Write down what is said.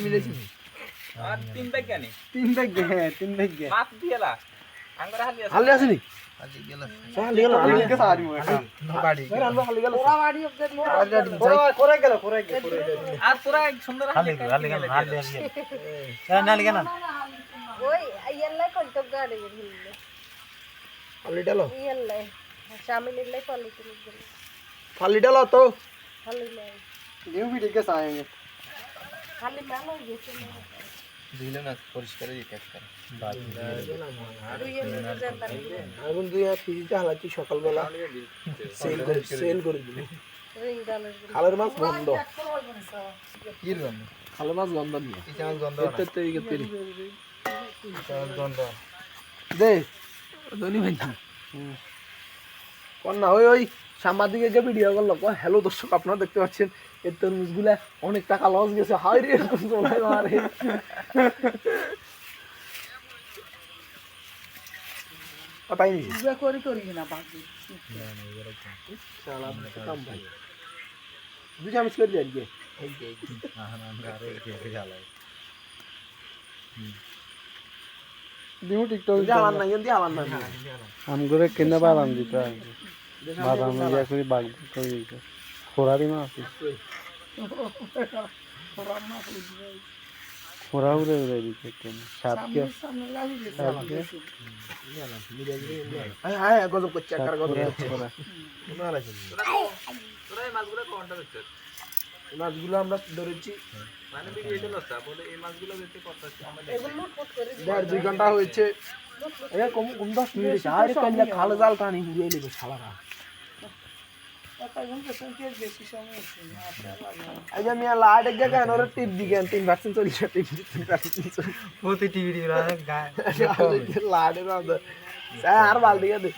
মিলেছি আর তিন ব্যাগ কেন তিন ব্যাগ মাছ দিয়েলা আঙ্গুর হালি আসেনি হালি গেল হালি গেল হালি গেল সারি মো বাড়ি হালি গেল ওরা বাড়ি অবজেট মোর করে গেল আর পুরা সুন্দর হালি গেল নালি কেন ওই আইয়ালাই কত গাড়ি গেল হালি ডালো আইয়ালাই শামিলাই পলিটিক গেল ফালি ডালো তো খালি নাই নিউ ভিডিও के आएंगे খালি মেলা গেছে দিলে না পরিষ্কার দিতে একটা দুই এর জানতাম আগুন দুই আর ফ্রিজে হালাচ্ছি সকালবেলা সেল করে দিলি রিং ডালের খালের মাছ বন্ধ কি রকম খালের মাছ গন্ধ নিয়ে ইচ্ছা গন্ধ এতে তৈরি তৈরি গন্ধ দে ধনী ভাই কোন না ওই সাংবাদিক একে ভিডিও করলো হ্যালো দর্শক আপনারা দেখতে পাচ্ছেন এই তরমুজগুলা অনেক টাকা লস গেছে হাই রে এরকম চলে মারে পাইনি যা করি না বাকি শালা কাম ভাই দুই চামচ করে দেন কে দিও টিকটক জানান না কিন্তু আলান না আমগরে কেনা বাদাম দিতে বাদাম ইয়া করে বাগ করে দিতে খোরারি মাছ খোরা উড়ে উড়ে দিতে কেন সাতকে হ্যাঁ হ্যাঁ গজব করছে কার গজব খোরা তোরা এই মাছগুলো কোনটা দেখছ মাছগুলো আমরা ধরেছি মানে ভিডিওতে লসা বলে এই মাছগুলো দেখতে করতেছি আমরা এগুলো লুট করে দেড় দুই ঘন্টা হয়েছে এ কম কম 10 মিনিট হয়েছে আরে কাল্লা খালে জাল টানি ঘুরিয়ে নেবে শালারা আজ আমি লাইট এক জায়গায় ওর টিপ দিগেন 3% চলছে 3% প্রতি টিভি গায় লাইট আর বাল দিকে দে